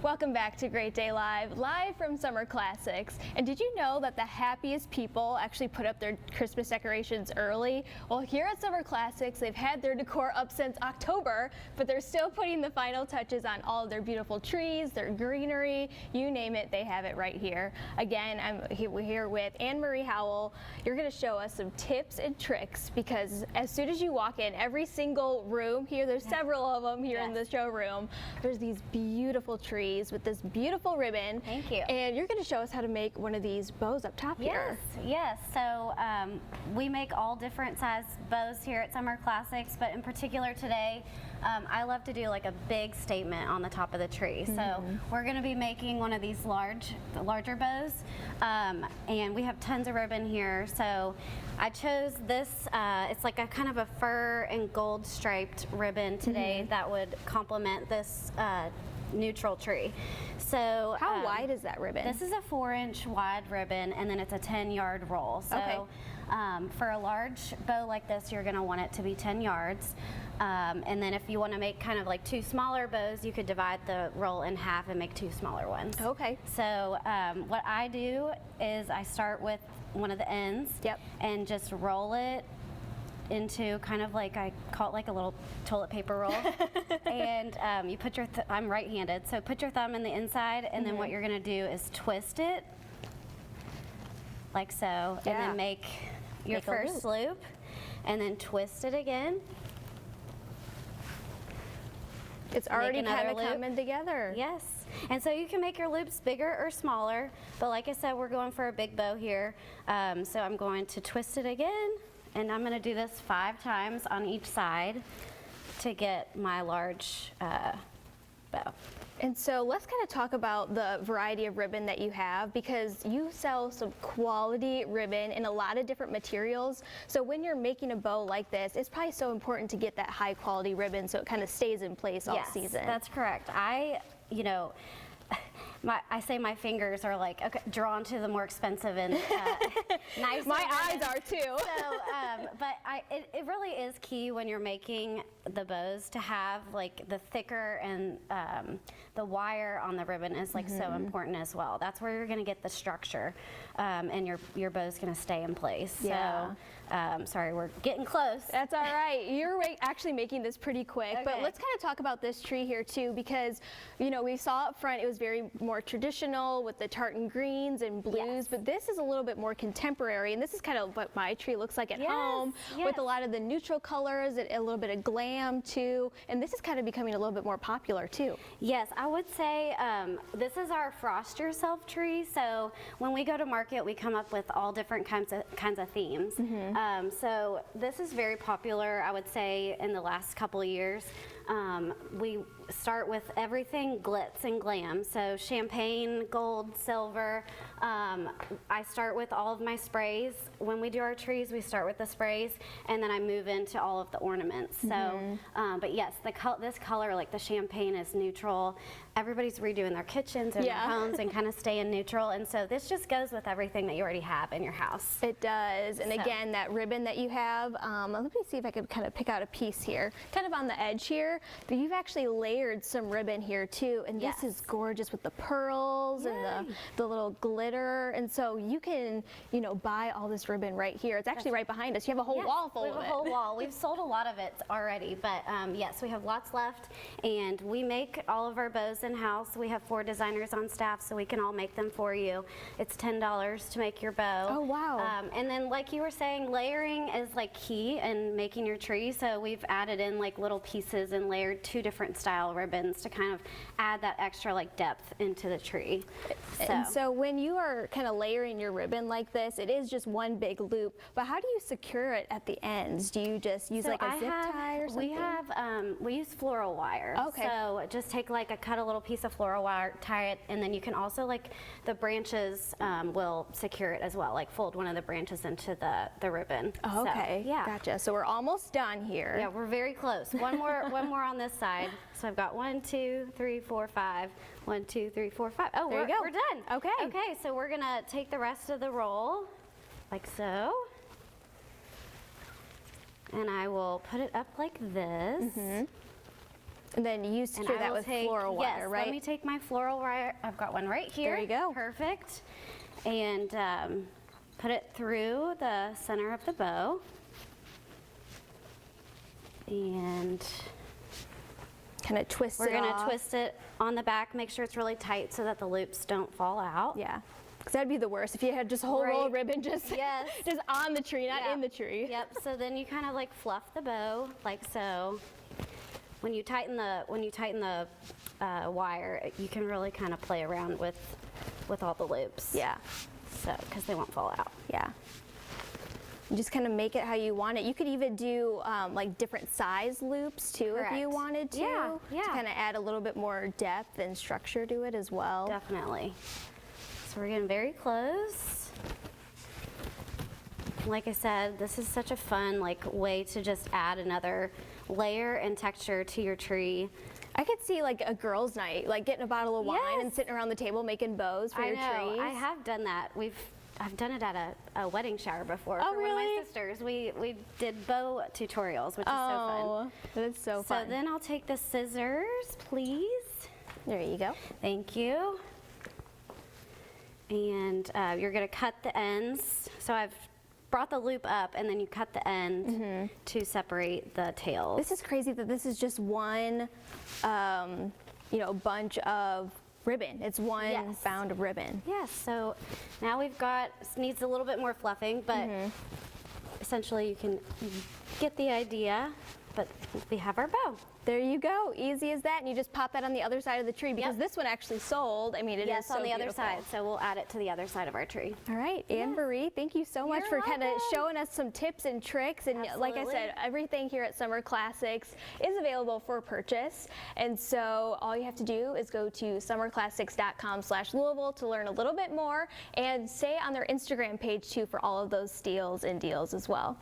Welcome back to Great Day Live, live from Summer Classics. And did you know that the happiest people actually put up their Christmas decorations early? Well, here at Summer Classics, they've had their decor up since October, but they're still putting the final touches on all of their beautiful trees, their greenery, you name it, they have it right here. Again, we're here with Anne-Marie Howell. You're going to show us some tips and tricks because as soon as you walk in, every single room here, there's several of them here in the showroom, there's these beautiful trees with this beautiful ribbon. Thank you. And you're going to show us how to make one of these bows up top here. Yes. So we make all different size bows here at Summer Classics, but in particular today, I love to do like a big statement on the top of the tree. So we're going to be making one of these larger bows, and we have tons of ribbon here. So I chose this. It's like a kind of a fur and gold striped ribbon today that would complement this neutral tree. So how wide is that ribbon? This is a 4-inch wide ribbon, and then it's a 10-yard roll. So for a large bow like this, you're going to want it to be 10 yards. And then if you want to make kind of like two smaller bows, you could divide the roll in half and make two smaller ones. Okay. So what I do is I start with one of the ends and just roll it into kind of like, I call it like a little toilet paper roll. And you put your, I'm right-handed, so put your thumb in the inside, and then what you're gonna do is twist it, like so, and then make your first loop, and then twist it again. It's already kind of coming together. Yes. And so you can make your loops bigger or smaller, but like I said, we're going for a big bow here. So I'm going to twist it again, and I'm going to do this 5 times on each side to get my large bow. And so let's kind of talk about the variety of ribbon that you have, because you sell some quality ribbon in a lot of different materials. So when you're making a bow like this, it's probably so important to get that high quality ribbon so it kind of stays in place all season. Yes, that's correct. I say my fingers are like drawn to the more expensive and nicer. My eyes are too. So, but it really is key when you're making the bows to have like the thicker and the wire on the ribbon is like so important as well. That's where you're going to get the structure, and your bow's going to stay in place. Yeah. So, sorry, we're getting close. That's all right. You're actually making this pretty quick, but let's kind of talk about this tree here too, because we saw up front it was very more traditional with the tartan greens and blues, but this is a little bit more contemporary, and this is kind of what my tree looks like at home with a lot of the neutral colors and a little bit of glam too, and this is kind of becoming a little bit more popular too. Yes, I would say this is our frost yourself tree. So when we go to market, we come up with all different kinds of themes. So this is very popular, I would say, in the last couple of years. We start with everything glitz and glam, so champagne, gold, silver. I start with all of my sprays. When we do our trees, we start with the sprays, and then I move into all of the ornaments. So, but yes, this color, like the champagne, is neutral. Everybody's redoing their kitchens and their homes and kind of staying neutral, and so this just goes with everything that you already have in your house. It does, and again, that ribbon that you have, let me see if I could kind of pick out a piece here, kind of on the edge here, but you've actually layered some ribbon here too, and this is gorgeous with the pearls and the little glitter, and so you can, buy all this ribbon right here. It's actually right behind us. You have a whole wall full of it. We have a whole wall. We've sold a lot of it already, but yes, we have lots left, and we make all of our bows in-house. We have 4 designers on staff, so we can all make them for you. It's $10 to make your bow. Oh, wow. And then, like you were saying, layering is like key in making your tree, so we've added in like little pieces and layered 2 different style ribbons to kind of add that extra like depth into the tree. And so when you are kind of layering your ribbon like this, it is just one big loop, but how do you secure it at the ends? Do you just use like a zip tie or something? We use floral wire. Okay. So just take cut a little piece of floral wire, tie it, and then you can also the branches will secure it as well, like fold one of the branches into the ribbon. Oh, okay. So, yeah. Gotcha. So we're almost done here. Yeah, we're very close. One more on this side. So I've got 1, 2, 3, 4, 5. 1, 2, 3, 4, 5. Oh, there you go. We're done. Okay. Okay, so we're gonna take the rest of the roll, like so. And I will put it up like this. And then you secure And I that will with take, floral yes, wire, right? let me take my floral wire. I've got one right here. There you go. Perfect. And put it through the center of the bow. And Kind of twist we're it gonna off. twist it on the back, make sure it's really tight so that the loops don't fall out. Yeah. Because that'd be the worst if you had just a whole roll of Right. ribbon just, Yes. just on the tree, not Yeah. in the tree. Yep, so then you kind of like fluff the bow like so. When you tighten the wire, you can really kind of play around with all the loops. Yeah. So, because they won't fall out. Yeah. You just kind of make it how you want it. You could even do like different size loops too if you Correct. wanted to. Yeah, yeah. To kind of add a little bit more depth and structure to it as well. Definitely. So we're getting very close. Like I said, this is such a fun way to just add another layer and texture to your tree. I could see like a girls' night, like getting a bottle of wine and Yes. sitting around the table making bows for your trees. I have done that. I've done it at a wedding shower before Oh, for one of really? my sisters. We did bow tutorials, which is so Oh, that's so fun. fun. So then I'll take the scissors, please. There you go. Thank you. And you're gonna cut the ends. So I've brought the loop up and then you cut the end to separate the tails. This is crazy that this is just one, bunch of ribbon. It's one Yes. bound of ribbon. Yes, so now we've got, needs a little bit more fluffing, but essentially you can get the idea, but we have our bow. There you go. Easy as that. And you just pop that on the other side of the tree because Yep. this one actually sold. I mean, it is Yes, so on the other beautiful. side, so we'll add it to the other side of our tree. All right, Anne-Marie, thank you so much You're for kind of welcome. showing us some tips and tricks. And like I Absolutely. said, everything here at Summer Classics is available for purchase. And so all you have to do is go to summerclassics.com/Louisville to learn a little bit more and stay on their Instagram page too for all of those steals and deals as well.